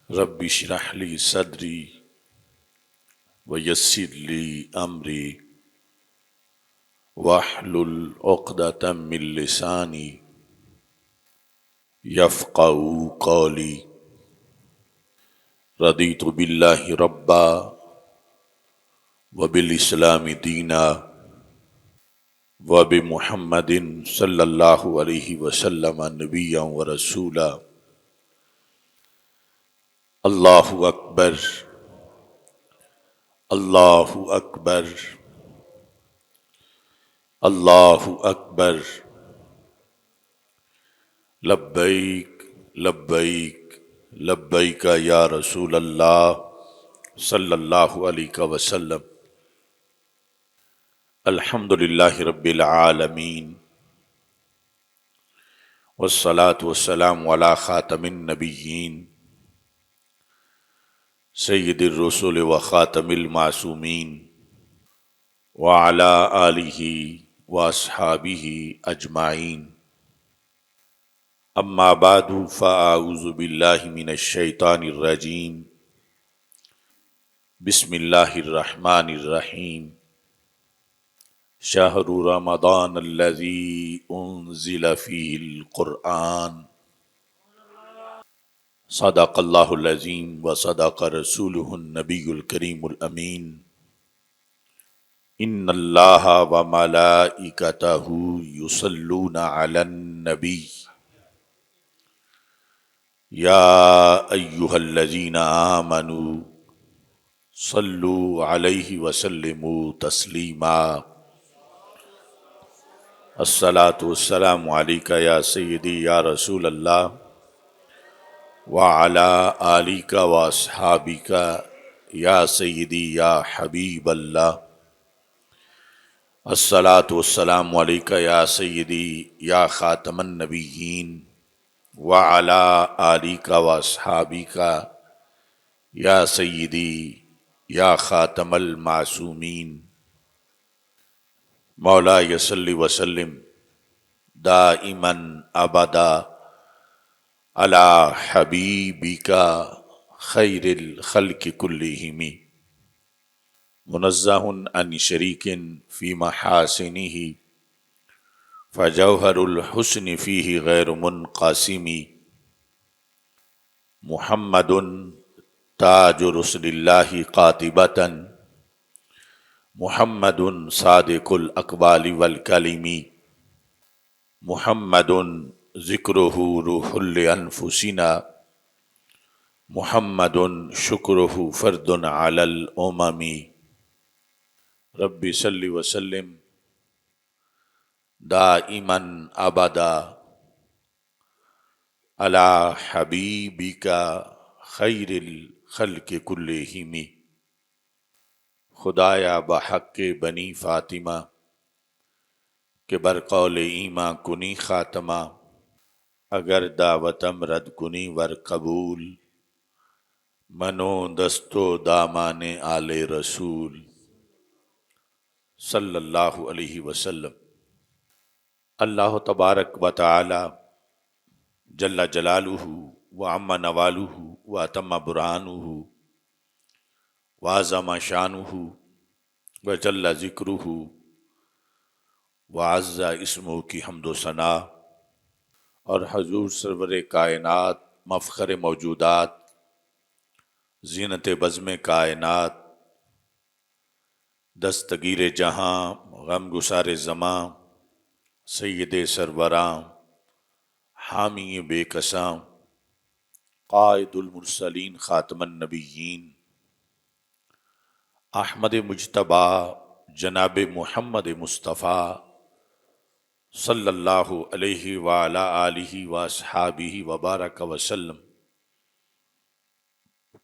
رب اشرح لی صدری ویسر لی امری واحلل عقدۃ من لسانی یفقہوا قولی۔ رضیت باللہ ربا وبالاسلام دینا وبمحمد صلی اللہ علیہ وسلم نبیا ورسولا۔ اللہ اکبر، اللہ اکبر، اللہ اکبر، لبیک لبیک لبیک یا رسول اللہ صلی اللہ علیہ وسلم۔ الحمد للہ رب العالمین والصلاة والسلام علی خاتم النبیین سید الرسل وخاتم المعصومین وعلی آلہ واصحابہ اجمعین۔ اما بعد فاعوذ باللہ من الشیطان الرجیم۔ بسم اللہ الرحمن الرحیم۔ شہر رمضان الذی انزل فیہ القرآن۔ صدق اللہ العظیم وصدق رسولہ النبی الکریم الامین۔ ان اللہ وملائکتہ یصلون علی النبی یا ایہا الذین آمنوا صلوا علیہ وسلموا تسلیما۔ الصلاۃ والسلام علیک یا سیدی یا رسول اللہ وعلی آلک واصحابک یا سیدی یا حبیب اللہ۔ الصلاۃ والسلام علیک یا سیدی یا خاتم النبیین وعلی آلک واصحابک یا سیدی یا خاتم المعصومین۔ مولاي صل وسلم دائما ابدا على حبيبك خير الخلق كلهم منزه عن شريك في محاسنه فجوهر الحسن فيه غير منقسم محمد تاج رسل الله قاطبة محمد صادق الاقوال والکلم محمد ذکرہ روح لانفسنا محمد شکرہ فرد علی الامم۔ رب صل وسلم دائما ابدا علی حبیبک خیر الخلق کلہم۔ خدایا بحق بنی فاطمہ کہ برقول ایماں کنی خاتمہ اگر دعوتم رد کنی ور قبول منو دستو دامان آل رسول صلی اللہ علیہ وسلم۔ اللہ تبارک و تعالی جل جلالہ وعم نوالہ واتم برہانہ وعظم شانہ وجل ذکرہ وعز اسمہ کی حمد و ثنا، اور حضور سرور کائنات مفخر موجودات زینت بزم کائنات دستگیر جہاں غم گسار زماں سید سروراں حامی بے کساں قائد المرسلین خاتم النبیین احمد مجتبیٰ جناب محمد مصطفیٰ صلی اللہ علیہ وعلی آلہ واصحابہ وبارک وسلم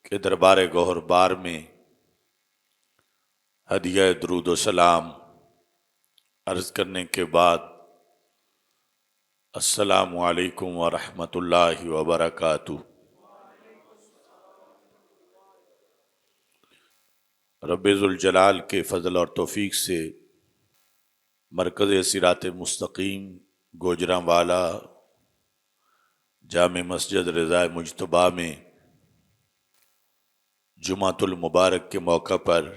کے دربار گوہر بار میں ہدیہ درود و سلام عرض کرنے کے بعد السلام علیکم ورحمۃ اللہ وبرکاتہ۔ رب ذوالجلال کے فضل اور توفیق سے مرکز صراط مستقیم گوجرانوالا جامع مسجد رضا مجتبیٰ میں جمعۃ المبارک کے موقع پر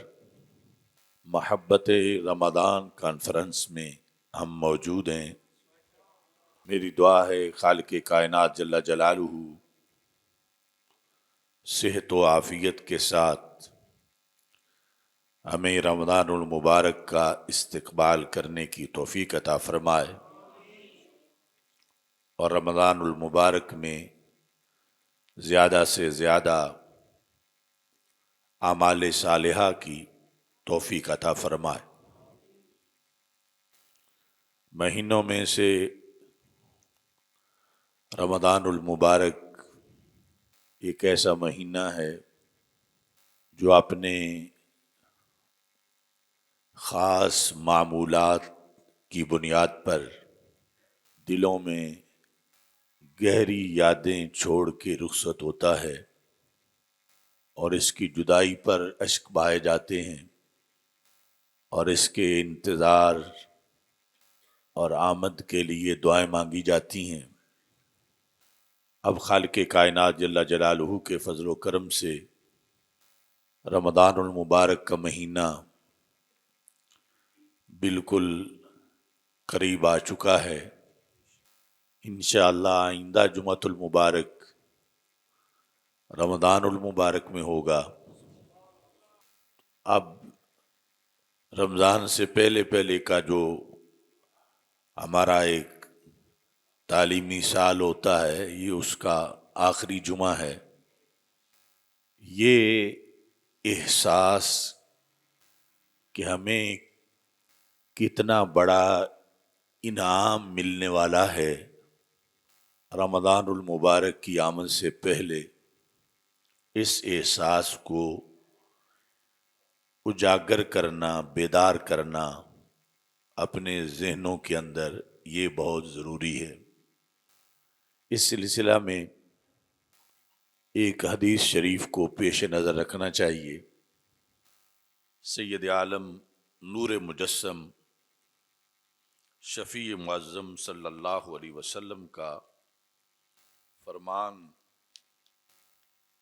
محبت رمضان کانفرنس میں ہم موجود ہیں۔ میری دعا ہے خالق کائنات جل جلالہ صحت و عافیت کے ساتھ ہمیں رمضان المبارک کا استقبال کرنے کی توفیق عطا فرمائے اور رمضان المبارک میں زیادہ سے زیادہ اعمال صالحہ کی توفیق عطا فرمائے۔ مہینوں میں سے رمضان المبارک ایک ایسا مہینہ ہے جو اپنے خاص معمولات کی بنیاد پر دلوں میں گہری یادیں چھوڑ کے رخصت ہوتا ہے اور اس کی جدائی پر اشک بہائے جاتے ہیں اور اس کے انتظار اور آمد کے لیے دعائیں مانگی جاتی ہیں۔ اب خالق کائنات جل جلالہ کے فضل و کرم سے رمضان المبارک کا مہینہ بالکل قریب آ چکا ہے۔ انشاءاللہ آئندہ جمعۃ المبارک رمضان المبارک میں ہوگا۔ اب رمضان سے پہلے پہلے کا جو ہمارا ایک تعلیمی سال ہوتا ہے، یہ اس کا آخری جمعہ ہے۔ یہ احساس کہ ہمیں کتنا بڑا انعام ملنے والا ہے رمضان المبارک کی آمد سے پہلے، اس احساس کو اجاگر کرنا، بیدار کرنا اپنے ذہنوں کے اندر، یہ بہت ضروری ہے۔ اس سلسلہ میں ایک حدیث شریف کو پیش نظر رکھنا چاہیے۔ سید عالم نور مجسم شفیع معظم صلی اللہ علیہ وسلم کا فرمان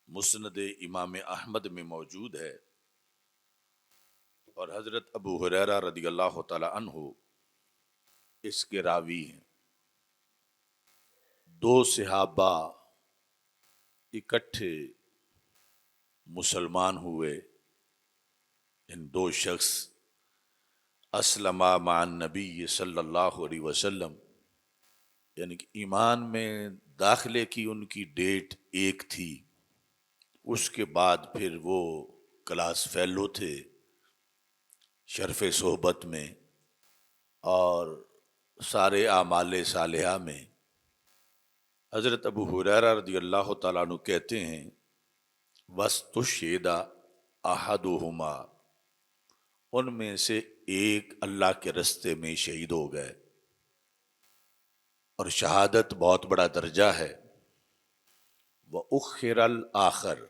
مسند امام احمد میں موجود ہے اور حضرت ابو ہریرہ رضی اللہ تعالی عنہ اس کے راوی ہیں۔ دو صحابہ اکٹھے مسلمان ہوئے۔ ان دو شخص اسلما مع النبی صلی اللہ علیہ وسلم، یعنی کہ ایمان میں داخلے کی ان کی ڈیٹ ایک تھی۔ اس کے بعد پھر وہ کلاس فیلو تھے شرف صحبت میں اور سارے اعمال صالحہ میں۔ حضرت ابو ہریرہ رضی اللہ تعالیٰ عنہ کہتے ہیں وَاسْتُشْهِدَ أَحَدُهُمَا، ان میں سے ایک اللہ کے رستے میں شہید ہو گئے، اور شہادت بہت بڑا درجہ ہے۔ وَأُخِّرَ الْآخَرُ،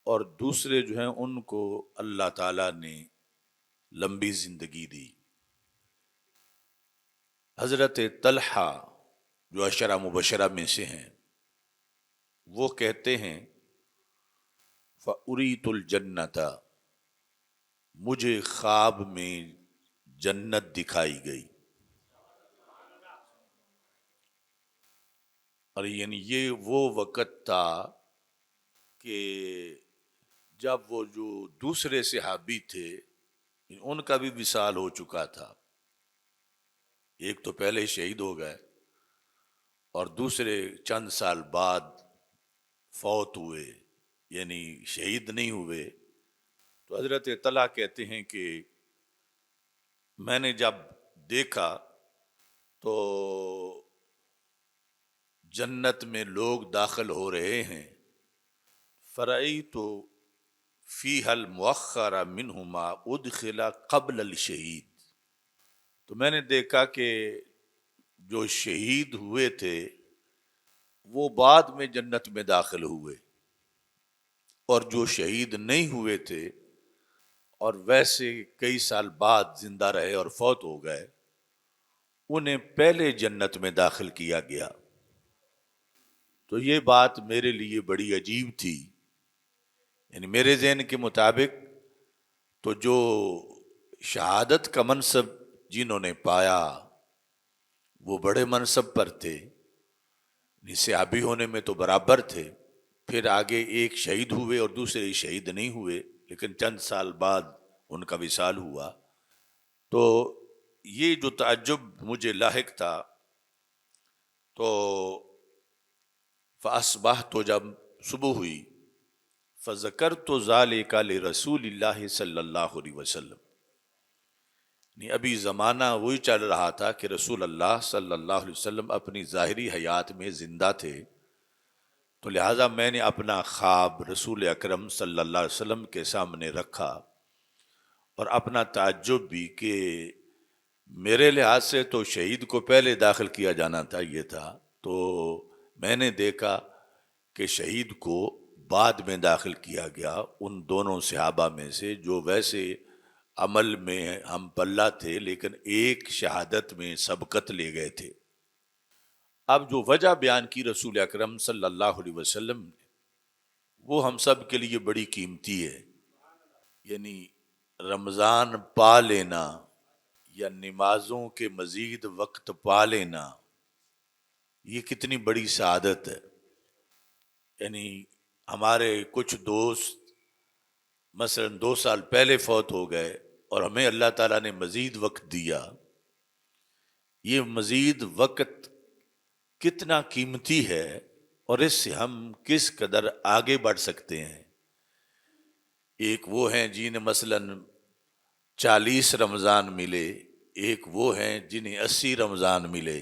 اور دوسرے جو ہیں ان کو اللہ تعالیٰ نے لمبی زندگی دی۔ حضرت طلحہ جو عشرہ مبشرہ میں سے ہیں، وہ کہتے ہیں فَأُرِيتُ الْجَنَّةَ، مجھے خواب میں جنت دکھائی گئی۔ اور یعنی یہ وہ وقت تھا کہ جب وہ جو دوسرے صحابی تھے ان کا بھی وصال ہو چکا تھا۔ ایک تو پہلے ہی شہید ہو گئے اور دوسرے چند سال بعد فوت ہوئے، یعنی شہید نہیں ہوئے۔ تو حضرت طلحہ کہتے ہیں کہ میں نے جب دیکھا تو جنت میں لوگ داخل ہو رہے ہیں، فرأیت فیہا المؤخر منہما ادخل قبل الشہید، تو میں نے دیکھا کہ جو شہید ہوئے تھے وہ بعد میں جنت میں داخل ہوئے، اور جو شہید نہیں ہوئے تھے اور ویسے کئی سال بعد زندہ رہے اور فوت ہو گئے، انہیں پہلے جنت میں داخل کیا گیا۔ تو یہ بات میرے لیے بڑی عجیب تھی، یعنی میرے ذہن کے مطابق تو جو شہادت کا منصب جنہوں نے پایا وہ بڑے منصب پر تھے، صحابی ہونے میں تو برابر تھے، پھر آگے ایک شہید ہوئے اور دوسرے شہید نہیں ہوئے، لیکن چند سال بعد ان کا وصال ہوا۔ تو یہ جو تعجب مجھے لاحق تھا، تو فاصبحت، جب صبح ہوئی، فذکرت ذلک لرسول اللہ صلی اللہ علیہ وسلم، نہیں ابھی زمانہ وہی چل رہا تھا کہ رسول اللہ صلی اللہ علیہ وسلم اپنی ظاہری حیات میں زندہ تھے، تو لہٰذا میں نے اپنا خواب رسول اکرم صلی اللہ علیہ وسلم کے سامنے رکھا، اور اپنا تعجب بھی کہ میرے لحاظ سے تو شہید کو پہلے داخل کیا جانا چاہیے تھا، تو میں نے دیکھا کہ شہید کو بعد میں داخل کیا گیا، ان دونوں صحابہ میں سے جو ویسے عمل میں ہم پلہ تھے لیکن ایک شہادت میں سبقت لے گئے تھے۔ اب جو وجہ بیان کی رسول اکرم صلی اللہ علیہ وسلم نے، وہ ہم سب کے لیے بڑی قیمتی ہے، یعنی رمضان پا لینا یا نمازوں کے مزید وقت پا لینا، یہ کتنی بڑی سعادت ہے۔ یعنی ہمارے کچھ دوست مثلا 2 سال پہلے فوت ہو گئے اور ہمیں اللہ تعالیٰ نے مزید وقت دیا، یہ مزید وقت کتنا قیمتی ہے، اور اس سے ہم کس قدر آگے بڑھ سکتے ہیں۔ ایک وہ ہیں جنہیں مثلا 40 رمضان ملے، ایک وہ ہیں جنہیں 80 رمضان ملے،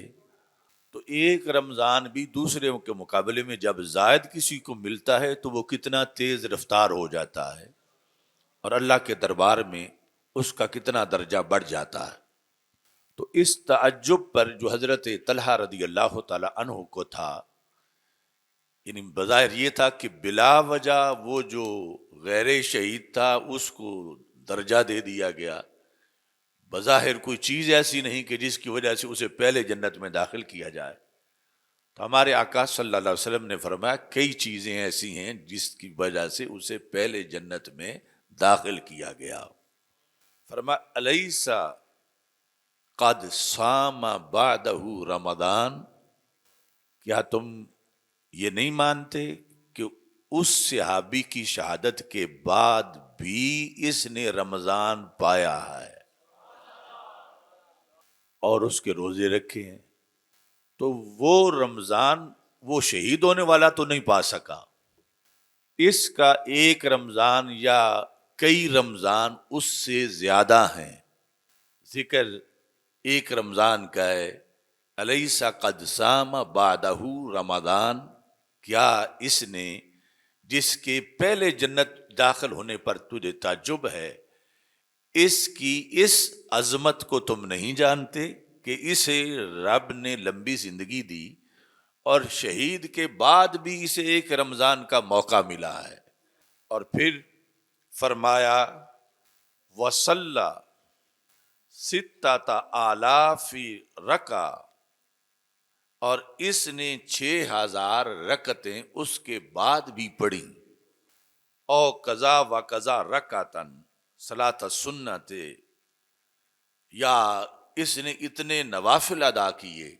تو ایک رمضان بھی دوسرے کے مقابلے میں جب زائد کسی کو ملتا ہے تو وہ کتنا تیز رفتار ہو جاتا ہے، اور اللہ کے دربار میں اس کا کتنا درجہ بڑھ جاتا ہے۔ تو اس تعجب پر جو حضرت طلحہ رضی اللہ تعالی عنہ کو تھا، یعنی بظاہر یہ تھا کہ بلا وجہ وہ جو غیر شہید تھا اس کو درجہ دے دیا گیا، بظاہر کوئی چیز ایسی نہیں کہ جس کی وجہ سے اسے پہلے جنت میں داخل کیا جائے۔ تو ہمارے آقا صلی اللہ علیہ وسلم نے فرمایا کئی چیزیں ایسی ہیں جس کی وجہ سے اسے پہلے جنت میں داخل کیا گیا۔ فرمایا الیس قد صام بعدہ رمضان، کیا تم یہ نہیں مانتے کہ اس صحابی کی شہادت کے بعد بھی اس نے رمضان پایا ہے اور اس کے روزے رکھے ہیں؟ تو وہ رمضان وہ شہید ہونے والا تو نہیں پا سکا، اس کا ایک رمضان یا کئی رمضان اس سے زیادہ ہیں۔ ذکر ایک رمضان کا ہے، الیس قد صام بعدہ رمضان، کیا اس نے جس کے پہلے جنت داخل ہونے پر تجھے تعجب ہے، اس کی اس عظمت کو تم نہیں جانتے کہ اسے رب نے لمبی زندگی دی اور شہید کے بعد بھی اسے ایک رمضان کا موقع ملا ہے۔ اور پھر فرمایا وصلی 6,000 رکعہ، اور اس نے 6,000 رکعتیں اس کے بعد بھی پڑھی، او قضا و قضا رکعتن صلاۃ السنت، یا اس نے اتنے نوافل ادا کیے۔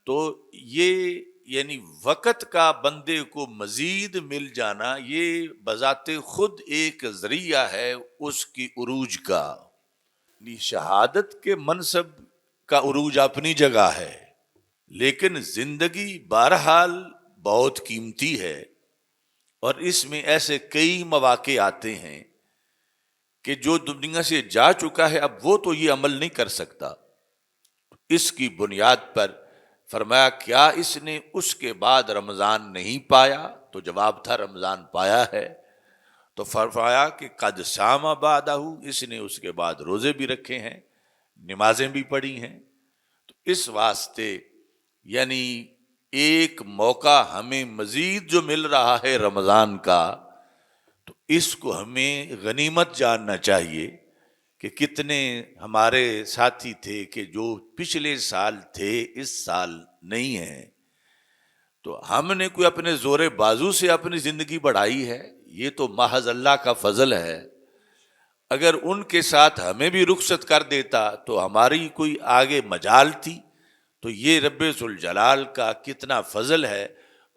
تو یہ یعنی وقت کا بندے کو مزید مل جانا، یہ بذات خود ایک ذریعہ ہے اس کی عروج کا۔ شہادت کے منصب کا عروج اپنی جگہ ہے، لیکن زندگی بہرحال بہت قیمتی ہے، اور اس میں ایسے کئی مواقع آتے ہیں کہ جو دنیا سے جا چکا ہے اب وہ تو یہ عمل نہیں کر سکتا۔ اس کی بنیاد پر فرمایا کیا اس نے اس کے بعد رمضان نہیں پایا؟ تو جواب تھا رمضان پایا ہے۔ تو فرمایا کہ قد صام بعدہ، اس نے اس کے بعد روزے بھی رکھے ہیں، نمازیں بھی پڑھی ہیں۔ تو اس واسطے یعنی ایک موقع ہمیں مزید جو مل رہا ہے رمضان کا، تو اس کو ہمیں غنیمت جاننا چاہیے کہ کتنے ہمارے ساتھی تھے کہ جو پچھلے سال تھے اس سال نہیں ہیں۔ تو ہم نے کوئی اپنے زور بازو سے اپنی زندگی بڑھائی ہے یہ تو محض اللہ کا فضل ہے. اگر ان کے ساتھ ہمیں بھی رخصت کر دیتا تو ہماری کوئی آگے مجال تھی؟ تو یہ رب ذوالجلال کا کتنا فضل ہے.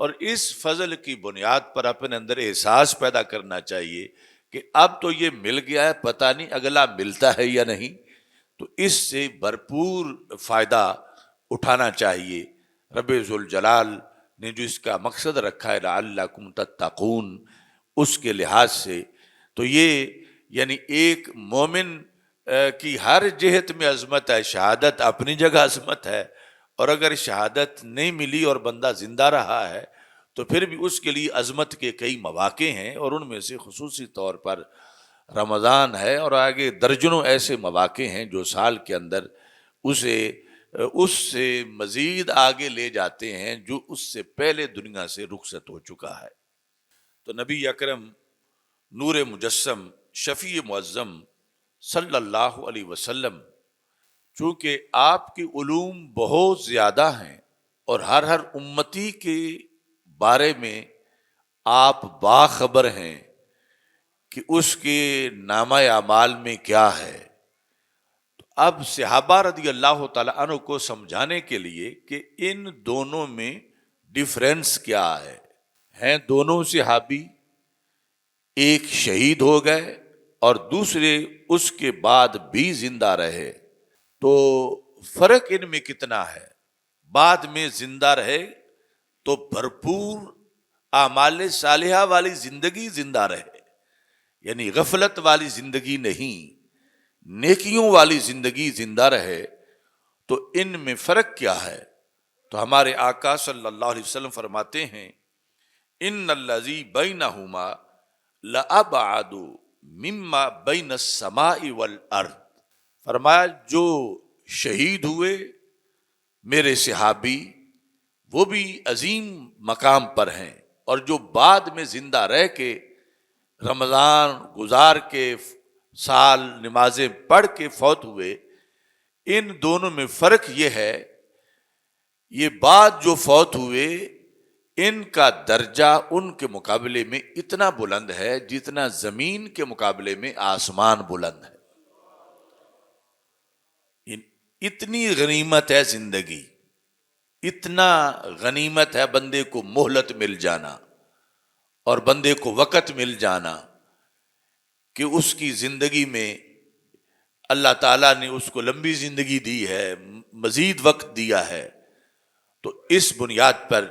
اور اس فضل کی بنیاد پر اپنے اندر احساس پیدا کرنا چاہیے کہ اب تو یہ مل گیا ہے، پتہ نہیں اگلا ملتا ہے یا نہیں. تو اس سے بھرپور فائدہ اٹھانا چاہیے. رب ذوالجلال نے جو اس کا مقصد رکھا ہے لعلکم تتقون، اس کے لحاظ سے تو یہ یعنی ایک مومن کی ہر جہت میں عظمت ہے. شہادت اپنی جگہ عظمت ہے، اور اگر شہادت نہیں ملی اور بندہ زندہ رہا ہے تو پھر بھی اس کے لیے عظمت کے کئی مواقع ہیں، اور ان میں سے خصوصی طور پر رمضان ہے، اور آگے درجنوں ایسے مواقع ہیں جو سال کے اندر اسے اس سے مزید آگے لے جاتے ہیں جو اس سے پہلے دنیا سے رخصت ہو چکا ہے. تو نبی اکرم نور مجسم شفیع معظم صلی اللہ علیہ وسلم، چونکہ آپ کی علوم بہت زیادہ ہیں اور ہر امتی کے بارے میں آپ باخبر ہیں کہ اس کے نامہ اعمال میں کیا ہے. تو اب صحابہ رضی اللہ تعالیٰ عنہ کو سمجھانے کے لیے کہ ان دونوں میں ڈفرینس کیا ہے. ہیں دونوں صحابی، ایک شہید ہو گئے اور دوسرے اس کے بعد بھی زندہ رہے، تو فرق ان میں کتنا ہے؟ بعد میں زندہ رہے تو بھرپور اعمال صالحہ والی زندگی زندہ رہے، یعنی غفلت والی زندگی نہیں، نیکیوں والی زندگی زندہ رہے. تو ان میں فرق کیا ہے؟ تو ہمارے آقا صلی اللہ علیہ وسلم فرماتے ہیں ان الذی بینہما لابعد مما بین السماء والارض. فرمایا جو شہید ہوئے میرے صحابی وہ بھی عظیم مقام پر ہیں، اور جو بعد میں زندہ رہ کے رمضان گزار کے سال نمازیں پڑھ کے فوت ہوئے، ان دونوں میں فرق یہ ہے، یہ بعد جو فوت ہوئے ان کا درجہ ان کے مقابلے میں اتنا بلند ہے جتنا زمین کے مقابلے میں آسمان بلند ہے. اتنی غنیمت ہے زندگی، اتنا غنیمت ہے بندے کو مہلت مل جانا اور بندے کو وقت مل جانا کہ اس کی زندگی میں اللہ تعالیٰ نے اس کو لمبی زندگی دی ہے، مزید وقت دیا ہے. تو اس بنیاد پر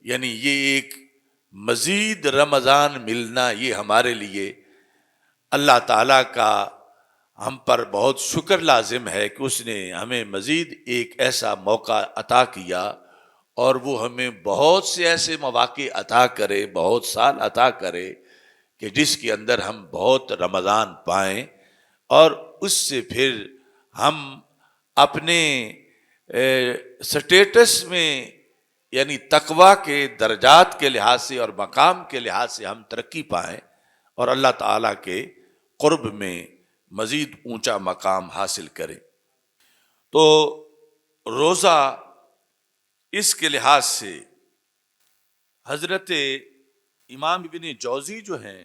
یعنی یہ ایک مزید رمضان ملنا یہ ہمارے لیے اللہ تعالیٰ کا ہم پر بہت شکر لازم ہے کہ اس نے ہمیں مزید ایک ایسا موقع عطا کیا، اور وہ ہمیں بہت سے ایسے مواقع عطا کرے، بہت سال عطا کرے کہ جس کے اندر ہم بہت رمضان پائیں، اور اس سے پھر ہم اپنے سٹیٹس میں یعنی تقوی کے درجات کے لحاظ سے اور مقام کے لحاظ سے ہم ترقی پائیں اور اللہ تعالیٰ کے قرب میں مزید اونچا مقام حاصل کریں. تو روزہ اس کے لحاظ سے حضرت امام ابن جوزی جو ہیں،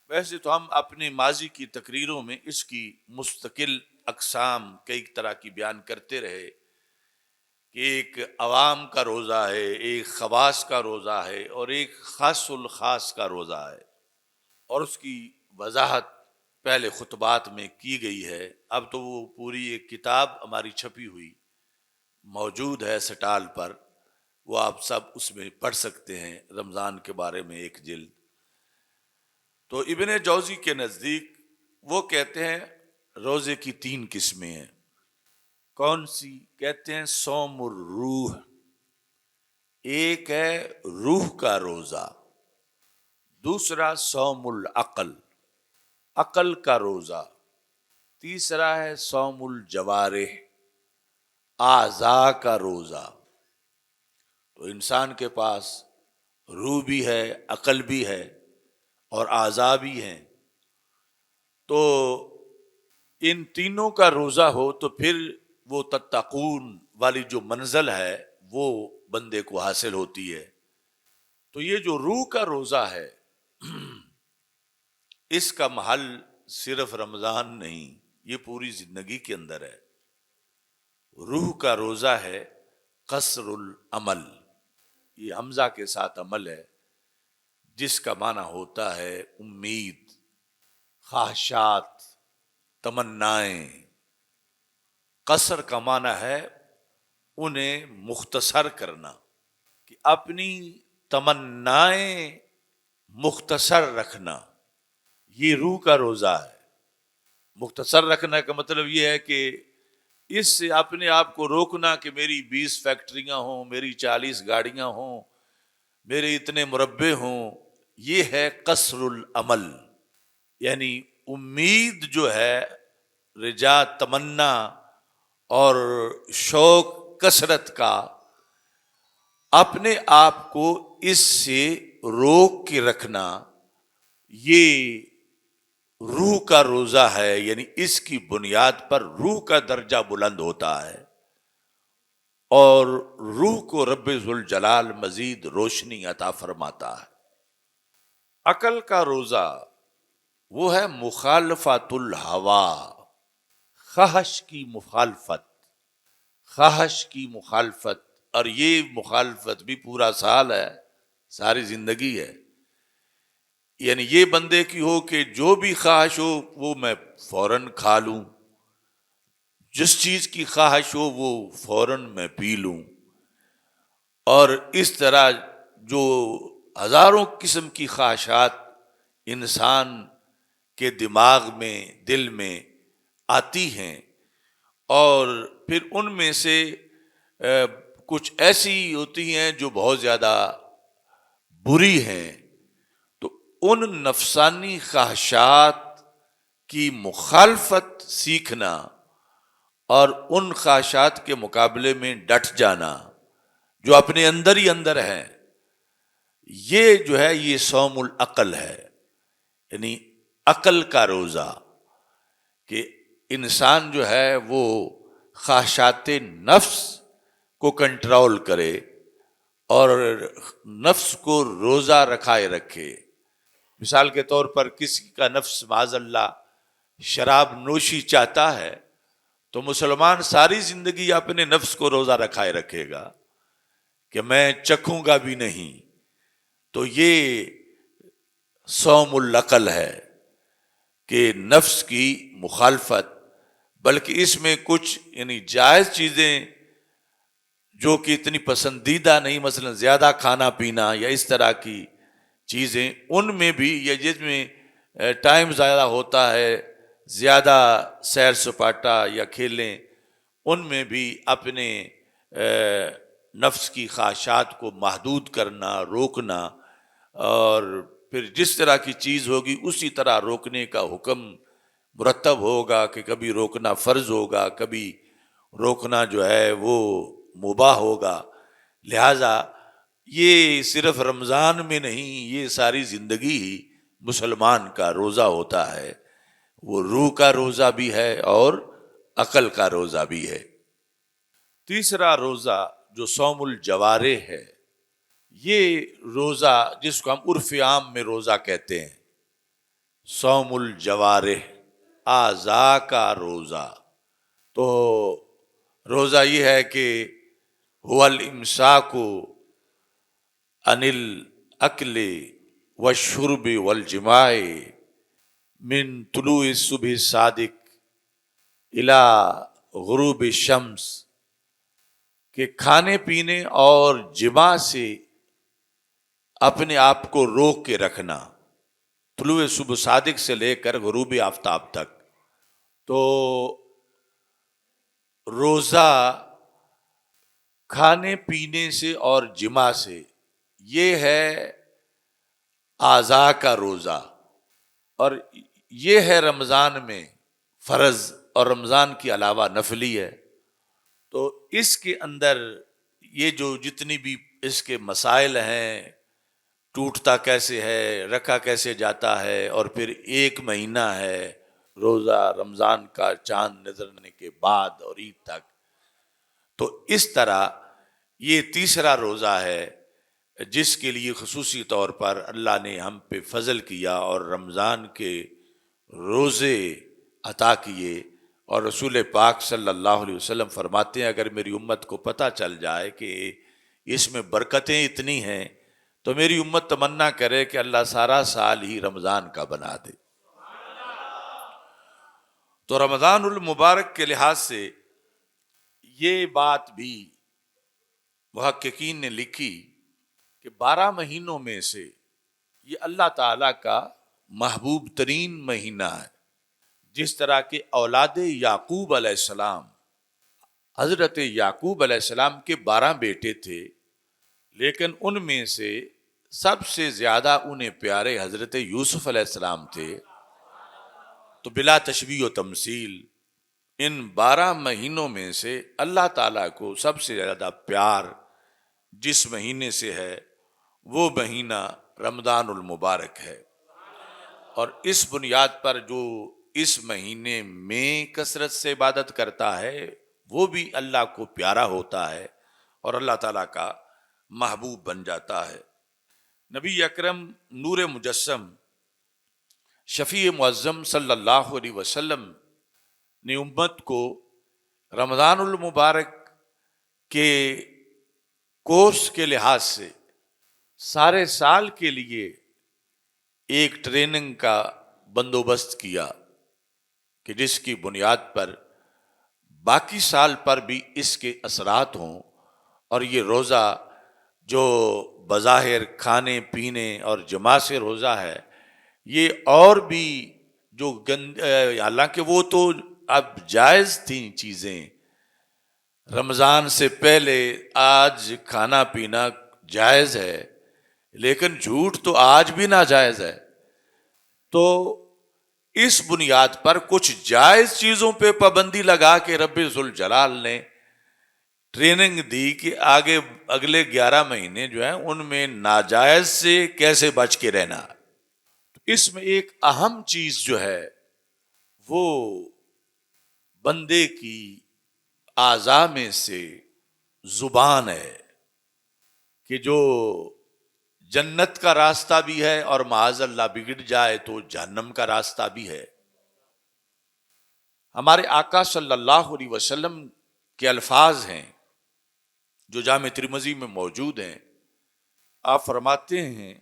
ویسے تو ہم اپنے ماضی کی تقریروں میں اس کی مستقل اقسام کئی طرح کی بیان کرتے رہے کہ ایک عوام کا روزہ ہے، ایک خواص کا روزہ ہے، اور ایک خاص الخاص کا روزہ ہے، اور اس کی وضاحت پہلے خطبات میں کی گئی ہے. اب تو وہ پوری ایک کتاب ہماری چھپی ہوئی موجود ہے سٹال پر، وہ آپ سب اس میں پڑھ سکتے ہیں، رمضان کے بارے میں ایک جلد. تو ابن جوزی کے نزدیک وہ کہتے ہیں روزے کی 3 قسمیں ہیں. کون سی؟ کہتے ہیں صوم الروح، ایک ہے روح کا روزہ، دوسرا صوم العقل، عقل کا روزہ، تیسرا ہے صوم الجوارح، اعضاء کا روزہ. تو انسان کے پاس روح بھی ہے، عقل بھی ہے اور اعضاء بھی ہیں. تو ان تینوں کا روزہ ہو تو پھر وہ تتقون والی جو منزل ہے وہ بندے کو حاصل ہوتی ہے. تو یہ جو روح کا روزہ ہے اس کا محل صرف رمضان نہیں، یہ پوری زندگی کے اندر ہے۔ روح کا روزہ ہے قصر العمل، یہ حمزہ کے ساتھ عمل ہے، جس کا معنی ہوتا ہے امید، خواہشات، تمنائیں۔ قصر کا معنی ہے انہیں مختصر کرنا، کہ اپنی تمنائیں مختصر رکھنا، یہ روح کا روزہ ہے۔ مختصر رکھنے کا مطلب یہ ہے کہ اس سے اپنے آپ کو روکنا کہ میری 20 فیکٹریاں ہوں، میری 40 گاڑیاں ہوں، میرے اتنے مربع ہوں، یہ ہے قصر العمل۔ یعنی امید جو ہے، رجا، تمنا اور شوق کثرت کا، اپنے آپ کو اس سے روک کے رکھنا، یہ روح کا روزہ ہے۔ یعنی اس کی بنیاد پر روح کا درجہ بلند ہوتا ہے اور روح کو رب ذوالجلال مزید روشنی عطا فرماتا ہے۔ عقل کا روزہ وہ ہے مخالفت الہوا، خواہش کی مخالفت، خواہش کی مخالفت۔ اور یہ مخالفت بھی پورا سال ہے، ساری زندگی ہے۔ یعنی یہ بندے کی ہو کہ جو بھی خواہش ہو وہ میں فوراً کھا لوں، جس چیز کی خواہش ہو وہ فوراً میں پی لوں، اور اس طرح جو ہزاروں قسم کی خواہشات انسان کے دماغ میں، دل میں آتی ہیں، اور پھر ان میں سے کچھ ایسی ہوتی ہیں جو بہت زیادہ بری ہیں، تو ان نفسانی خواہشات کی مخالفت سیکھنا اور ان خواہشات کے مقابلے میں ڈٹ جانا جو اپنے اندر ہی اندر ہیں، یہ جو ہے یہ صوم العقل ہے۔ یعنی عقل کا روزہ، کہ انسان جو ہے وہ خواہشات نفس کو کنٹرول کرے اور نفس کو روزہ رکھائے رکھے۔ مثال کے طور پر کسی کا نفس معاذ اللہ شراب نوشی چاہتا ہے، تو مسلمان ساری زندگی اپنے نفس کو روزہ رکھائے رکھے گا کہ میں چکھوں گا بھی نہیں۔ تو یہ صوم العقل ہے کہ نفس کی مخالفت، بلکہ اس میں کچھ یعنی جائز چیزیں جو کہ اتنی پسندیدہ نہیں، مثلا زیادہ کھانا پینا یا اس طرح کی چیزیں، ان میں بھی، یا جس میں ٹائم زیادہ ہوتا ہے، زیادہ سیر سپاٹا یا کھیلیں، ان میں بھی اپنے نفس کی خواہشات کو محدود کرنا، روکنا، اور پھر جس طرح کی چیز ہوگی اسی طرح روکنے کا حکم مرتب ہوگا، کہ کبھی روکنا فرض ہوگا، کبھی روکنا جو ہے وہ مباح ہوگا۔ لہذا یہ صرف رمضان میں نہیں، یہ ساری زندگی ہی مسلمان کا روزہ ہوتا ہے۔ وہ روح کا روزہ بھی ہے اور عقل کا روزہ بھی ہے۔ تیسرا روزہ جو صوم الجوارح ہے، یہ روزہ جس کو ہم عرف عام میں روزہ کہتے ہیں، صوم الجوارح، اعضاء کا روزہ۔ تو روزہ یہ ہے کہ هو الامساک عن الاکل والشرب والجماع من طلوع الصبح الصادق الى غروب الشمس، کہ کھانے پینے اور جماع سے اپنے آپ کو روک کے رکھنا، طلوع صبح صادق سے لے کر غروب آفتاب تک۔ تو روزہ کھانے پینے سے اور جماع سے، یہ ہے اعضاء کا روزہ، اور یہ ہے رمضان میں فرض اور رمضان کے علاوہ نفلی ہے۔ تو اس کے اندر یہ جو جتنی بھی اس کے مسائل ہیں، ٹوٹتا کیسے ہے، رکھا کیسے جاتا ہے، اور پھر 1 مہینہ ہے روزہ رمضان کا چاند نظرنے کے بعد اور عید تک، تو اس طرح یہ تیسرا روزہ ہے جس کے لیے خصوصی طور پر اللہ نے ہم پہ فضل کیا اور رمضان کے روزے عطا کیے، اور رسول پاک صلی اللہ علیہ وسلم فرماتے ہیں اگر میری امت کو پتہ چل جائے کہ اس میں برکتیں اتنی ہیں تو میری امت تمنا کرے کہ اللہ سارا سال ہی رمضان کا بنا دے۔ تو رمضان المبارک کے لحاظ سے یہ بات بھی محققین نے لکھی کہ 12 مہینوں میں سے یہ اللہ تعالیٰ کا محبوب ترین مہینہ ہے۔ جس طرح کہ اولاد یعقوب علیہ السلام، حضرت یعقوب علیہ السلام کے 12 بیٹے تھے، لیکن ان میں سے سب سے زیادہ انہیں پیارے حضرت یوسف علیہ السلام تھے۔ تو بلا تشبیہ و تمثیل ان 12 مہینوں میں سے اللہ تعالیٰ کو سب سے زیادہ پیار جس مہینے سے ہے وہ مہینہ رمضان المبارک ہے، اور اس بنیاد پر جو اس مہینے میں کثرت سے عبادت کرتا ہے وہ بھی اللہ کو پیارا ہوتا ہے اور اللہ تعالیٰ کا محبوب بن جاتا ہے۔ نبی اکرم نور مجسم شفیع معظم صلی اللہ علیہ وسلم نے امت کو رمضان المبارک کے کورس کے لحاظ سے سارے سال کے لیے ایک ٹریننگ کا بندوبست کیا کہ جس کی بنیاد پر باقی سال پر بھی اس کے اثرات ہوں، اور یہ روزہ جو بظاہر کھانے پینے اور جماع سے روزہ ہے یہ اور بھی جو حالانکہ وہ تو اب جائز تھیں چیزیں، رمضان سے پہلے آج کھانا پینا جائز ہے، لیکن جھوٹ تو آج بھی ناجائز ہے۔ تو اس بنیاد پر کچھ جائز چیزوں پہ پابندی لگا کے رب ذوالجلال نے ٹریننگ دی کہ آگے اگلے 11 مہینے جو ہیں ان میں ناجائز سے کیسے بچ کے رہنا۔ اس میں ایک اہم چیز جو ہے وہ بندے کی اعضاء میں سے زبان ہے، کہ جو جنت کا راستہ بھی ہے اور معاذ اللہ بگڑ جائے تو جہنم کا راستہ بھی ہے۔ ہمارے آقا صلی اللہ علیہ وسلم کے الفاظ ہیں جو جامع ترمذی میں موجود ہیں۔ آپ فرماتے ہیں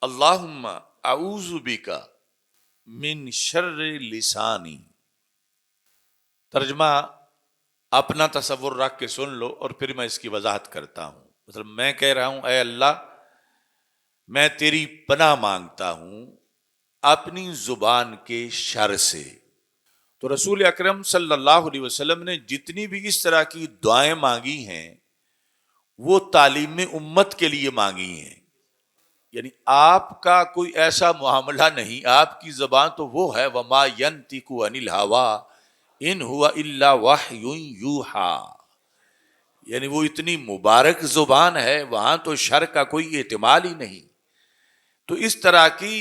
اللہم اعوذ بک من شر لسانی۔ ترجمہ اپنا تصور رکھ کے سن لو اور پھر میں اس کی وضاحت کرتا ہوں۔ مطلب میں کہہ رہا ہوں اے اللہ میں تیری پناہ مانگتا ہوں اپنی زبان کے شر سے۔ تو رسول اکرم صلی اللہ علیہ وسلم نے جتنی بھی اس طرح کی دعائیں مانگی ہیں وہ تعلیم امت کے لیے مانگی ہیں، یعنی آپ کا کوئی ایسا معاملہ نہیں، آپ کی زبان تو وہ ہے وما ینطق عن الہوی ان ہوا الا وحی یوحی، یعنی وہ اتنی مبارک زبان ہے وہاں تو شر کا کوئی احتمال ہی نہیں۔ تو اس طرح کی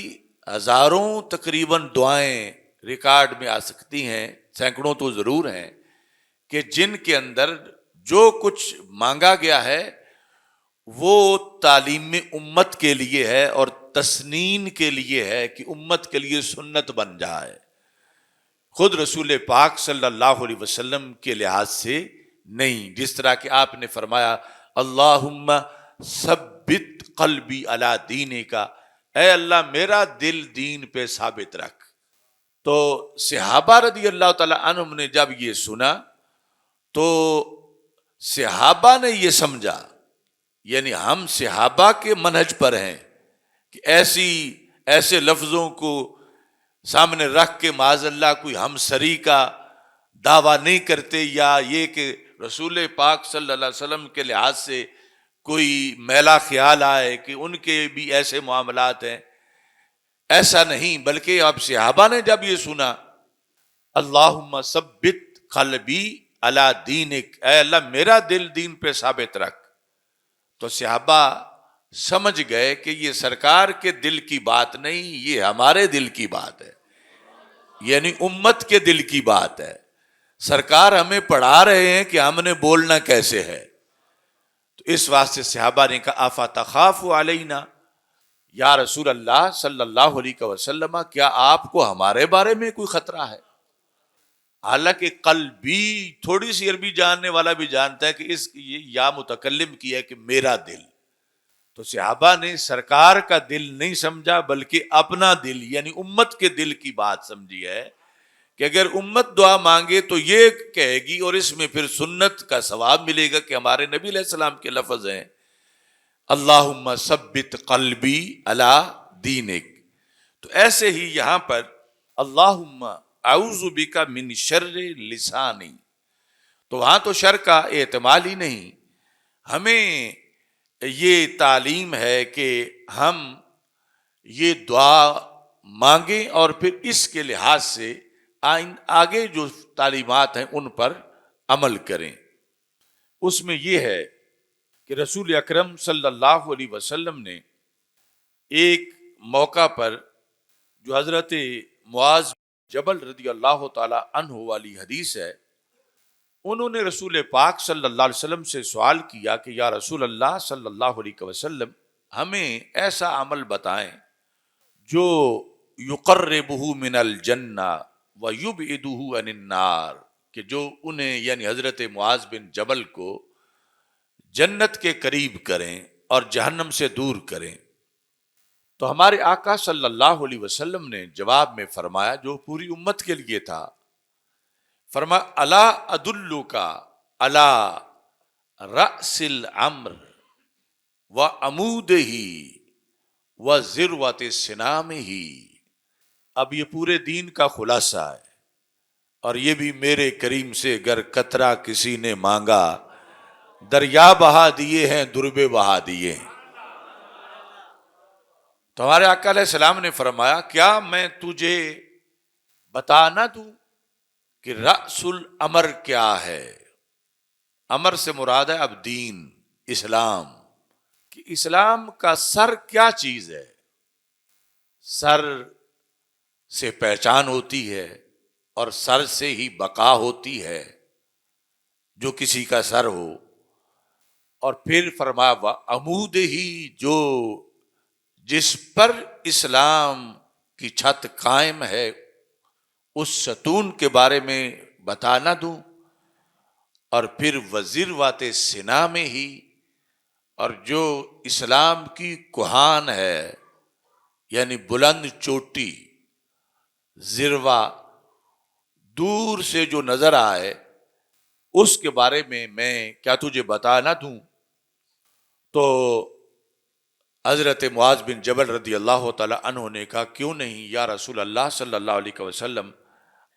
ہزاروں تقریباً دعائیں ریکارڈ میں آ سکتی ہیں، سینکڑوں تو ضرور ہیں، کہ جن کے اندر جو کچھ مانگا گیا ہے وہ تعلیم امت کے لیے ہے اور تسنین کے لیے ہے کہ امت کے لیے سنت بن جائے، خود رسول پاک صلی اللہ علیہ وسلم کے لحاظ سے نہیں۔ جس طرح کہ آپ نے فرمایا اللہم ثبت قلبی علی دینک، اے اللہ میرا دل دین پہ ثابت رکھ۔ تو صحابہ رضی اللہ تعالی عنہم نے جب یہ سنا تو صحابہ نے یہ سمجھا، یعنی ہم صحابہ کے منہج پر ہیں کہ ایسے لفظوں کو سامنے رکھ کے معاذ اللہ کوئی ہم سری کا دعویٰ نہیں کرتے، یا یہ کہ رسول پاک صلی اللہ علیہ وسلم کے لحاظ سے کوئی میلا خیال آئے کہ ان کے بھی ایسے معاملات ہیں، ایسا نہیں، بلکہ اب صحابہ نے جب یہ سنا اللہم ثبت قلبی علی دینک، اے اللہ میرا دل دین پہ ثابت رکھ، تو صحابہ سمجھ گئے کہ یہ سرکار کے دل کی بات نہیں، یہ ہمارے دل کی بات ہے، یعنی امت کے دل کی بات ہے۔ سرکار ہمیں پڑھا رہے ہیں کہ ہم نے بولنا کیسے ہے۔ تو اس واسطے صحابہ نے کہا افتخاف علینا یا رسول اللہ صلی اللہ علیہ وسلم، کیا آپ کو ہمارے بارے میں کوئی خطرہ ہے؟ حالانکہ قلبی تھوڑی سی عربی جاننے والا بھی جانتا ہے کہ اس یہ یا متکلم کی ہے کہ میرا دل. تو صحابہ نے سرکار کا دل نہیں سمجھا بلکہ اپنا دل یعنی امت کے دل کی بات سمجھی ہے کہ اگر امت دعا مانگے تو یہ کہے گی، اور اس میں پھر سنت کا ثواب ملے گا کہ ہمارے نبی علیہ السلام کے لفظ ہیں اللہم ثبت قلبی علی دینک. تو ایسے ہی یہاں پر اللہم اعوذ بک من شر لسانی، تو وہاں تو شر کا احتمال ہی نہیں. ہمیں یہ تعلیم ہے کہ ہم یہ دعا مانگیں اور پھر اس کے لحاظ سے آگے جو تعلیمات ہیں ان پر عمل کریں. اس میں یہ ہے کہ رسول اکرم صلی اللہ علیہ وسلم نے ایک موقع پر جو حضرت معاذ جبل رضی اللہ تعالی عنہ والی حدیث ہے، انہوں نے رسول پاک صلی اللہ علیہ وسلم سے سوال کیا کہ یا رسول اللہ صلی اللہ علیہ وسلم، ہمیں ایسا عمل بتائیں جو یقربہ من الجنہ ویبعدہ عن النار، کہ جو انہیں یعنی حضرت معاذ بن جبل کو جنت کے قریب کریں اور جہنم سے دور کریں. تو ہمارے آقا صلی اللہ علیہ وسلم نے جواب میں فرمایا جو پوری امت کے لیے تھا، فرمایا الا ادلک علی رأس الامر وعمودہ وذروۃ سنامہ. اب یہ پورے دین کا خلاصہ ہے، اور یہ بھی میرے کریم سے گر قطرہ کسی نے مانگا، دریا بہا دیے ہیں دربے بہا دیے ہیں. تو ہمارے آقا علیہ السلام نے فرمایا کیا میں تجھے بتا نہ دوں کہ رأس الامر کیا ہے؟ امر سے مراد ہے اب دین، اسلام، کہ اسلام کا سر کیا چیز ہے. سر سے پہچان ہوتی ہے اور سر سے ہی بقا ہوتی ہے جو کسی کا سر ہو. اور پھر فرمایا عمود ہی، جو جس پر اسلام کی چھت قائم ہے اس ستون کے بارے میں بتا نہ دوں. اور پھر وذروۃ سنام ہی، اور جو اسلام کی کوہان ہے یعنی بلند چوٹی، ذروہ دور سے جو نظر آئے، اس کے بارے میں کیا تجھے بتا نہ دوں؟ تو حضرت معاذ بن جبل رضی اللہ تعالی عنہ نے کہا کیوں نہیں یا رسول اللہ صلی اللہ علیہ وسلم،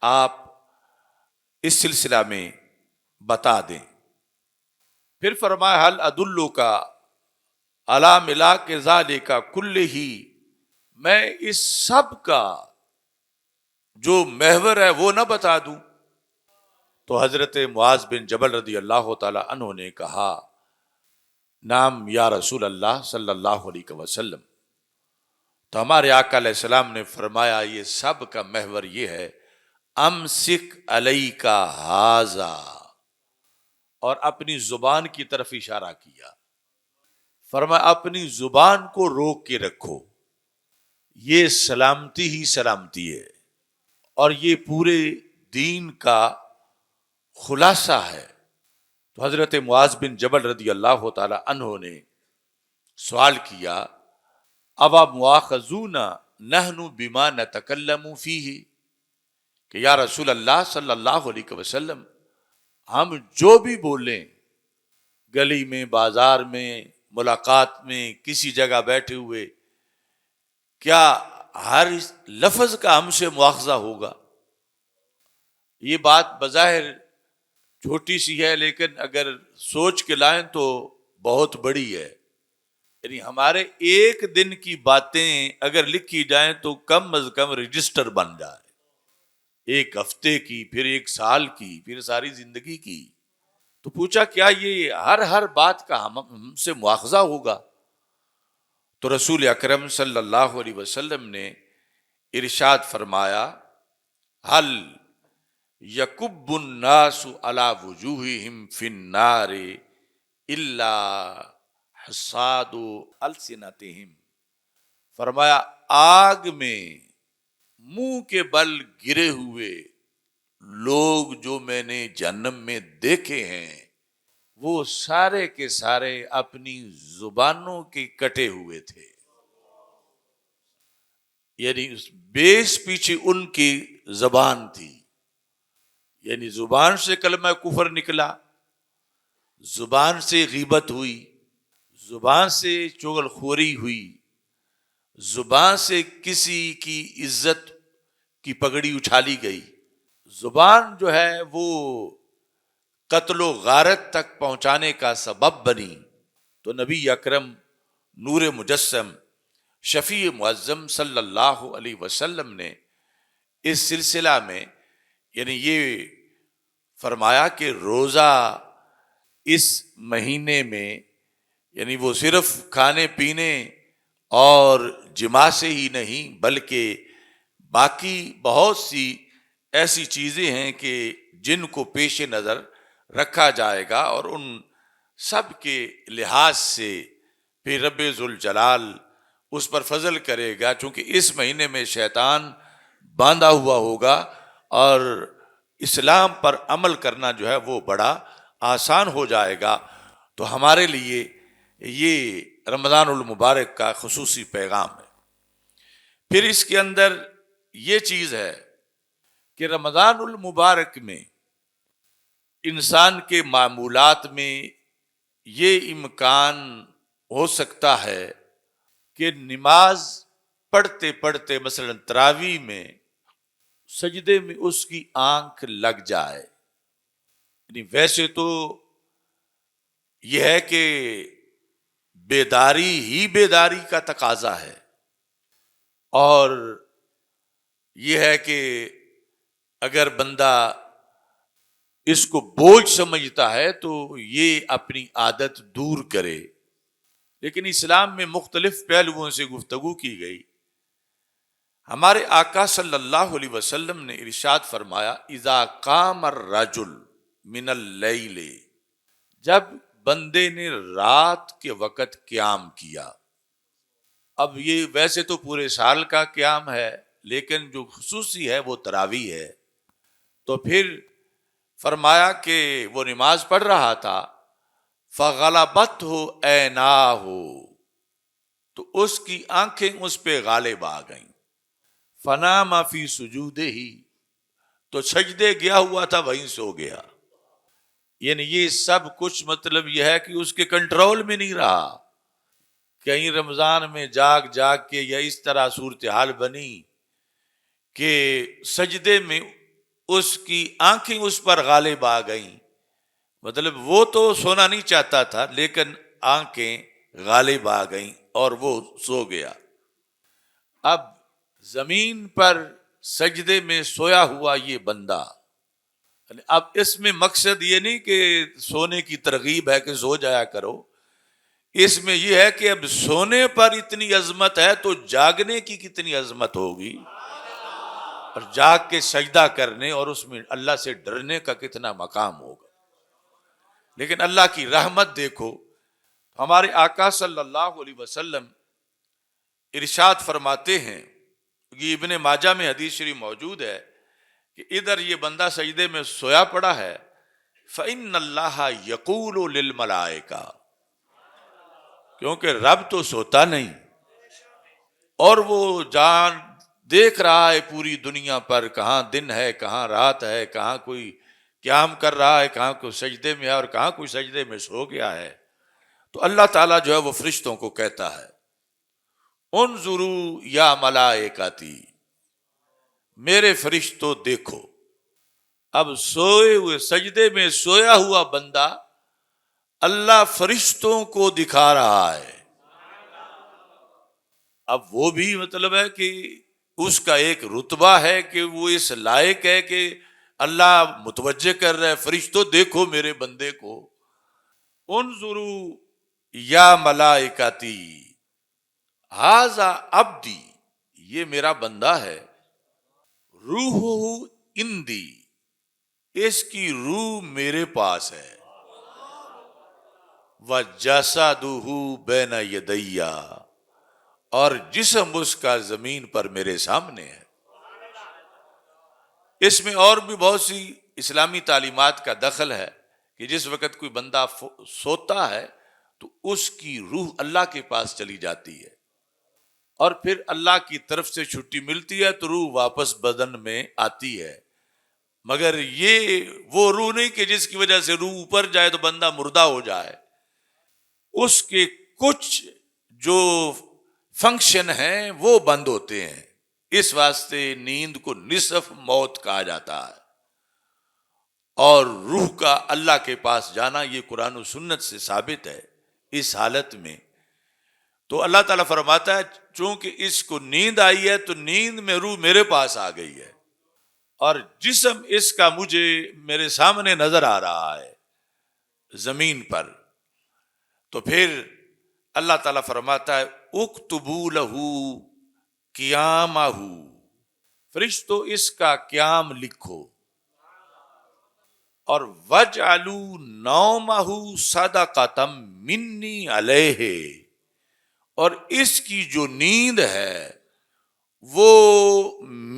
آپ اس سلسلہ میں بتا دیں. پھر فرمایا حل ادلک علی ملاک ذالک کلہ، میں اس سب کا جو محور ہے وہ نہ بتا دوں؟ تو حضرت معاذ بن جبل رضی اللہ تعالی عنہ نے کہا نام یا رسول اللہ صلی اللہ علیہ وسلم. تو ہمارے آقا علیہ السلام نے فرمایا یہ سب کا محور یہ ہے امسک علیک ھذا، اور اپنی زبان کی طرف اشارہ کیا. فرمایا اپنی زبان کو روک کے رکھو، یہ سلامتی ہی سلامتی ہے، اور یہ پورے دین کا خلاصہ ہے. تو حضرت معاذ بن جبل رضی اللہ تعالی عنہ نے سوال کیا ابا مؤاخذون نحن بما نتکلم فیہ، کہ یا رسول اللہ صلی اللہ علیہ وسلم، ہم جو بھی بولیں گلی میں، بازار میں، ملاقات میں، کسی جگہ بیٹھے ہوئے، کیا ہر لفظ کا ہم سے مواخذہ ہوگا؟ یہ بات بظاہر چھوٹی سی ہے لیکن اگر سوچ کے لائیں تو بہت بڑی ہے. یعنی ہمارے ایک دن کی باتیں اگر لکھی جائیں تو کم از کم رجسٹر بن جائے، ایک ہفتے کی، پھر ایک سال کی، پھر ساری زندگی کی. تو پوچھا کیا یہ ہر بات کا ہم سے مواخذہ ہوگا؟ تو رسول اکرم صلی اللہ علیہ وسلم نے ارشاد فرمایا حل یکب الناس علی وجوہہم فی النار الا حصاد السنتہم، فرمایا آگ میں منہ کے بل گرے ہوئے لوگ جو میں نے جہنم میں دیکھے ہیں وہ سارے کے سارے اپنی زبانوں کے کٹے ہوئے تھے، یعنی اس بیس پیچھے ان کی زبان تھی، یعنی زبان سے کلمہ کفر نکلا، زبان سے غیبت ہوئی، زبان سے چغل خوری ہوئی، زبان سے کسی کی عزت کی پگڑی اچھالی گئی، زبان جو ہے وہ قتل و غارت تک پہنچانے کا سبب بنی۔ تو نبی اکرم نور مجسم شفیع معظم صلی اللہ علیہ وسلم نے اس سلسلہ میں یعنی یہ فرمایا کہ روزہ اس مہینے میں یعنی وہ صرف کھانے پینے اور جماع سے ہی نہیں بلکہ باقی بہت سی ایسی چیزیں ہیں کہ جن کو پیش نظر رکھا جائے گا اور ان سب کے لحاظ سے پھر رب ذوالجلال اس پر فضل کرے گا، چونکہ اس مہینے میں شیطان باندھا ہوا ہوگا اور اسلام پر عمل کرنا جو ہے وہ بڑا آسان ہو جائے گا۔ تو ہمارے لیے یہ رمضان المبارک کا خصوصی پیغام ہے۔ پھر اس کے اندر یہ چیز ہے کہ رمضان المبارک میں انسان کے معمولات میں یہ امکان ہو سکتا ہے کہ نماز پڑھتے پڑھتے مثلا تراویح میں سجدے میں اس کی آنکھ لگ جائے، یعنی ویسے تو یہ ہے کہ بیداری ہی بیداری کا تقاضا ہے، اور یہ ہے کہ اگر بندہ اس کو بوجھ سمجھتا ہے تو یہ اپنی عادت دور کرے، لیکن اسلام میں مختلف پہلوؤں سے گفتگو کی گئی۔ ہمارے آقا صلی اللہ علیہ وسلم نے ارشاد فرمایا اذا قام الرجل من اللیل، جب بندے نے رات کے وقت قیام کیا، اب یہ ویسے تو پورے سال کا قیام ہے لیکن جو خصوصی ہے وہ تراویح ہے، تو پھر فرمایا کہ وہ نماز پڑھ رہا تھا فَغَلَبَتْهُ عَيْنَاهُ، تو اس کی آنکھیں اس پہ غالب آ گئیں، فَنَامَ فِي سُجُودِهِ، تو سجدے گیا ہوا تھا وہیں سو گیا۔ یعنی یہ سب کچھ مطلب یہ ہے کہ اس کے کنٹرول میں نہیں رہا، کہیں رمضان میں جاگ جاگ کے یا اس طرح صورتحال بنی کہ سجدے میں اس کی آنکھیں اس پر غالب آ گئیں، مطلب وہ تو سونا نہیں چاہتا تھا لیکن آنکھیں غالب آ گئیں اور وہ سو گیا۔ اب زمین پر سجدے میں سویا ہوا یہ بندہ، اب اس میں مقصد یہ نہیں کہ سونے کی ترغیب ہے کہ سو جایا کرو، اس میں یہ ہے کہ اب سونے پر اتنی عظمت ہے تو جاگنے کی کتنی عظمت ہوگی، اور جاگ کے سجدہ کرنے اور اس میں اللہ سے ڈرنے کا کتنا مقام ہوگا۔ لیکن اللہ کی رحمت دیکھو، ہمارے آقا صلی اللہ علیہ وسلم ارشاد فرماتے ہیں، یہ ابن ماجہ میں حدیث شریف موجود ہے کہ ادھر یہ بندہ سجدے میں سویا پڑا ہے، فَإِنَّ اللَّهَ يَقُولُ لِلْمَلَائِكَةِ، کیونکہ رب تو سوتا نہیں اور وہ جان دیکھ رہا ہے پوری دنیا پر، کہاں دن ہے کہاں رات ہے، کہاں کوئی قیام کر رہا ہے کہاں کوئی سجدے میں ہے اور کہاں کوئی سجدے میں سو گیا ہے۔ تو اللہ تعالیٰ جو ہے وہ فرشتوں کو کہتا ہے انظروا یا ملائکتی، میرے فرشتوں دیکھو۔ اب سوئے ہوئے سجدے میں سویا ہوا بندہ اللہ فرشتوں کو دکھا رہا ہے، اب وہ بھی مطلب ہے کہ اس کا ایک رتبہ ہے کہ وہ اس لائق ہے کہ اللہ متوجہ کر رہا ہے فرشتوں دیکھو میرے بندے کو۔ انظروا یا ملائکتی ھذا عبدی، یہ میرا بندہ ہے، روحہ عندی، اس کی روح میرے پاس ہے، وَجَسَدُهُ بَيْنَ يَدَيَّ، اور جسم اس کا زمین پر میرے سامنے ہے۔ اس میں اور بھی بہت سی اسلامی تعلیمات کا دخل ہے کہ جس وقت کوئی بندہ سوتا ہے تو اس کی روح اللہ کے پاس چلی جاتی ہے، اور پھر اللہ کی طرف سے چھٹی ملتی ہے تو روح واپس بدن میں آتی ہے۔ مگر یہ وہ روح نہیں کہ جس کی وجہ سے روح اوپر جائے تو بندہ مردہ ہو جائے، اس کے کچھ جو فنکشن ہیں وہ بند ہوتے ہیں۔ اس واسطے نیند کو نصف موت کہا جاتا ہے، اور روح کا اللہ کے پاس جانا یہ قرآن و سنت سے ثابت ہے۔ اس حالت میں تو اللہ تعالیٰ فرماتا ہے چونکہ اس کو نیند آئی ہے تو نیند میں روح میرے پاس آ گئی ہے، اور جسم اس کا مجھے میرے سامنے نظر آ رہا ہے زمین پر۔ تو پھر اللہ تعالیٰ فرماتا ہے اکتبوا لہ قیامہ، فرشتو اس کا قیام لکھو، اور وجعلوا نومہ صدقۃ منی علیہ، اور اس کی جو نیند ہے وہ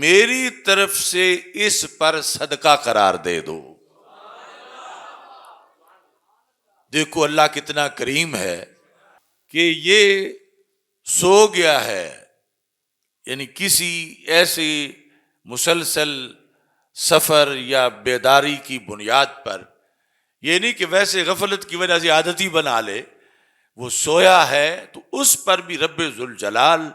میری طرف سے اس پر صدقہ قرار دے دو۔ دیکھو اللہ کتنا کریم ہے کہ یہ سو گیا ہے، یعنی کسی ایسے مسلسل سفر یا بیداری کی بنیاد پر، یہ نہیں کہ ویسے غفلت کی وجہ سے عادتی بنا لے، وہ سویا ہے تو اس پر بھی رب ذوالجلال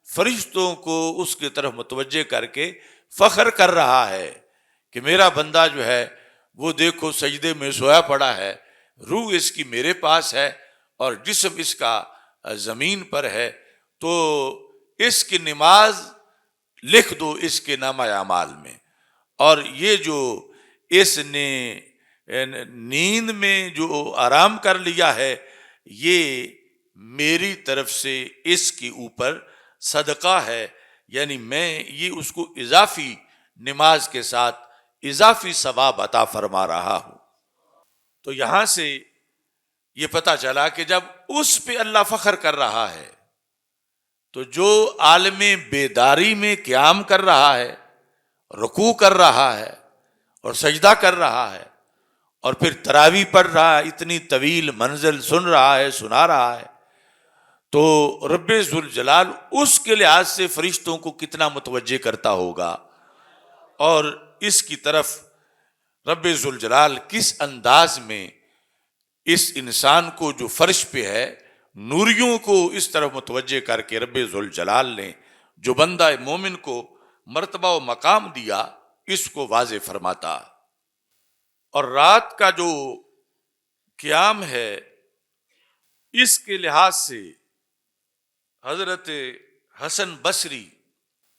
فرشتوں کو اس کی طرف متوجہ کر کے فخر کر رہا ہے کہ میرا بندہ جو ہے وہ دیکھو سجدے میں سویا پڑا ہے، روح اس کی میرے پاس ہے اور جسم اس کا زمین پر ہے، تو اس کی نماز لکھ دو اس کے نامہ اعمال میں۔ اور یہ جو اس نے نیند میں جو آرام کر لیا ہے یہ میری طرف سے اس کے اوپر صدقہ ہے، یعنی میں یہ اس کو اضافی نماز کے ساتھ اضافی ثواب عطا فرما رہا ہوں۔ تو یہاں سے یہ پتہ چلا کہ جب اس پہ اللہ فخر کر رہا ہے تو جو عالم بیداری میں قیام کر رہا ہے، رکوع کر رہا ہے اور سجدہ کر رہا ہے، اور پھر تراویح پڑھ رہا ہے، اتنی طویل منزل سن رہا ہے، سنا رہا ہے، تو رب ذوالجلال اس کے لحاظ سے فرشتوں کو کتنا متوجہ کرتا ہوگا، اور اس کی طرف رب ذوالجلال کس انداز میں اس انسان کو جو فرش پہ ہے نوریوں کو اس طرف متوجہ کر کے رب ذوالجلال نے جو بندہ مومن کو مرتبہ و مقام دیا اس کو واضح فرماتا۔ اور رات کا جو قیام ہے اس کے لحاظ سے حضرت حسن بصری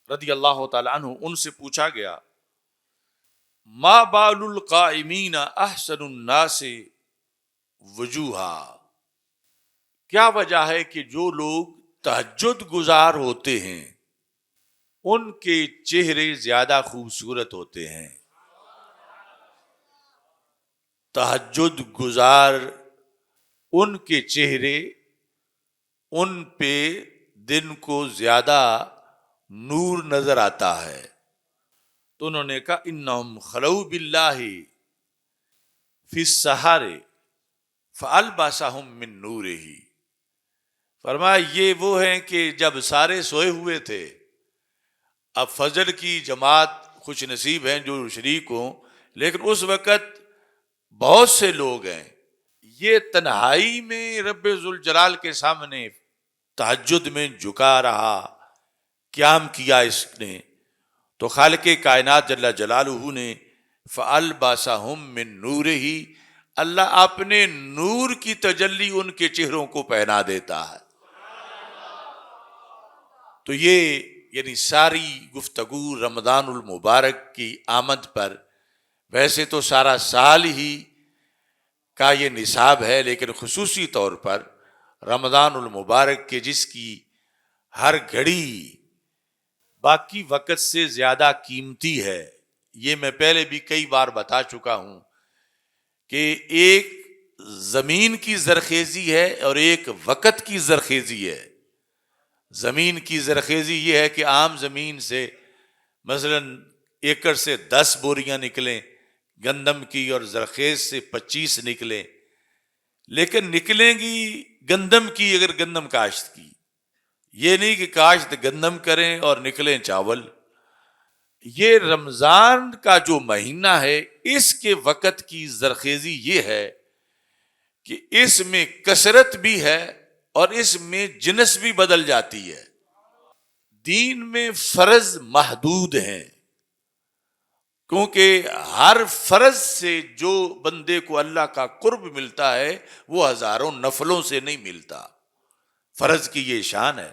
رضی اللہ تعالی عنہ ان سے پوچھا گیا ما بال القائمین احسن الناس وجوہا، کیا وجہ ہے کہ جو لوگ تہجد گزار ہوتے ہیں ان کے چہرے زیادہ خوبصورت ہوتے ہیں؟ تہجد گزار ان کے چہرے ان پہ دن کو زیادہ نور نظر آتا ہے۔ تو انہوں نے کہا انہم خلو باللہ فی السحر فالبسہم من نورہ، فرمایا یہ وہ ہیں کہ جب سارے سوئے ہوئے تھے، اب فجر کی جماعت خوش نصیب ہیں جو شریک ہوں، لیکن اس وقت بہت سے لوگ ہیں، یہ تنہائی میں رب ذوالجلال کے سامنے تہجد میں جھکا رہا، قیام کیا اس نے، تو خالق کائنات جل جلالہ نے فَأَلْبَسَهُم مِّن نُورِهِ، اللہ اپنے نور کی تجلی ان کے چہروں کو پہنا دیتا ہے۔ تو یہ یعنی ساری گفتگو رمضان المبارک کی آمد پر، ویسے تو سارا سال ہی کا یہ نصاب ہے، لیکن خصوصی طور پر رمضان المبارک کے جس کی ہر گھڑی باقی وقت سے زیادہ قیمتی ہے، یہ میں پہلے بھی کئی بار بتا چکا ہوں کہ ایک زمین کی زرخیزی ہے اور ایک وقت کی زرخیزی ہے۔ زمین کی زرخیزی یہ ہے کہ عام زمین سے مثلا ایکڑ سے 10 بوریاں نکلیں گندم کی اور زرخیز سے 25 نکلیں، لیکن نکلیں گی گندم کی اگر گندم کاشت کی، یہ نہیں کہ کاشت گندم کریں اور نکلیں چاول۔ یہ رمضان کا جو مہینہ ہے اس کے وقت کی زرخیزی یہ ہے کہ اس میں کثرت بھی ہے اور اس میں جنس بھی بدل جاتی ہے۔ دین میں فرض محدود ہیں، کیونکہ ہر فرض سے جو بندے کو اللہ کا قرب ملتا ہے وہ ہزاروں نفلوں سے نہیں ملتا۔ فرض کی یہ شان ہے۔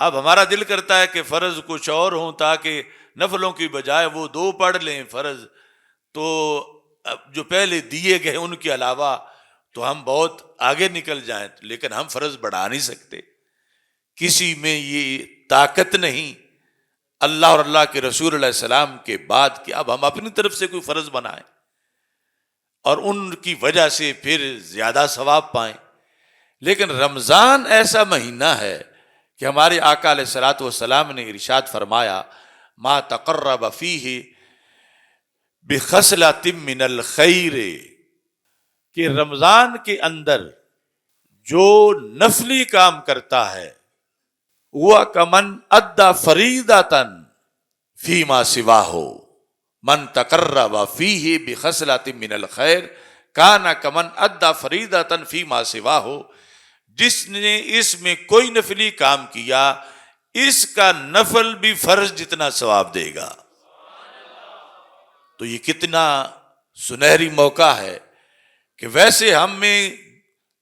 اب ہمارا دل کرتا ہے کہ فرض کچھ اور ہوں تاکہ نفلوں کی بجائے وہ 2 پڑھ لیں فرض، تو جو پہلے دیے گئے ان کے علاوہ تو ہم بہت آگے نکل جائیں، لیکن ہم فرض بڑھا نہیں سکتے۔ کسی میں یہ طاقت نہیں اللہ اور اللہ کے رسول علیہ السلام کے بعد کہ اب ہم اپنی طرف سے کوئی فرض بنائیں اور ان کی وجہ سے پھر زیادہ ثواب پائیں۔ لیکن رمضان ایسا مہینہ ہے کہ ہمارے آقا علیہ الصلوۃ والسلام نے ارشاد فرمایا ما تقرب فیہ بخصلۃ من الخیر، کہ رمضان کے اندر جو نفلی کام کرتا ہے وہ کمن ادا فریضۃ فیما سواہ، من تقرب فیہ بخصلۃ من الخیر کان کمن ادا فریضۃ فیما سواہ، جس نے اس میں کوئی نفلی کام کیا اس کا نفل بھی فرض جتنا ثواب دے گا۔ تو یہ کتنا سنہری موقع ہے کہ ویسے ہم میں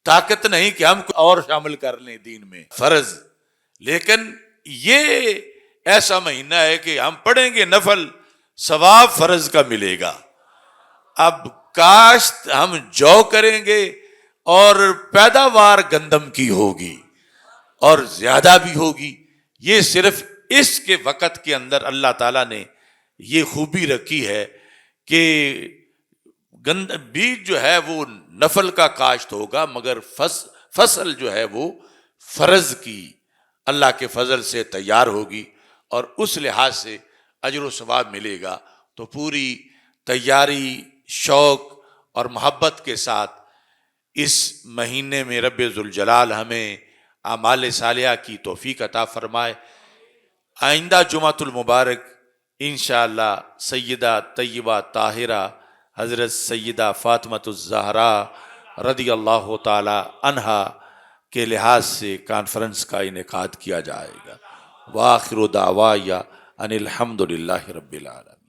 طاقت نہیں کہ ہم اور شامل کر لیں دین میں فرض، لیکن یہ ایسا مہینہ ہے کہ ہم پڑھیں گے نفل، ثواب فرض کا ملے گا۔ اب کاشت ہم جو کریں گے اور پیداوار گندم کی ہوگی اور زیادہ بھی ہوگی۔ یہ صرف اس کے وقت کے اندر اللہ تعالیٰ نے یہ خوبی رکھی ہے کہ بیج جو ہے وہ نفل کا کاشت ہوگا، مگر فصل جو ہے وہ فرض کی اللہ کے فضل سے تیار ہوگی اور اس لحاظ سے اجر و ثواب ملے گا۔ تو پوری تیاری، شوق اور محبت کے ساتھ اس مہینے میں رب ذوالجلال ہمیں اعمال صالحہ کی توفیق عطا فرمائے۔ آئندہ جمعۃ المبارک انشاءاللہ سیدہ طیبہ طاہرہ حضرت سیدہ فاطمۃ الزہراء رضی اللہ تعالی عنہا کے لحاظ سے کانفرنس کا انعقاد کیا جائے گا۔ وآخر دعوایا ان الحمد للہ رب العالمین۔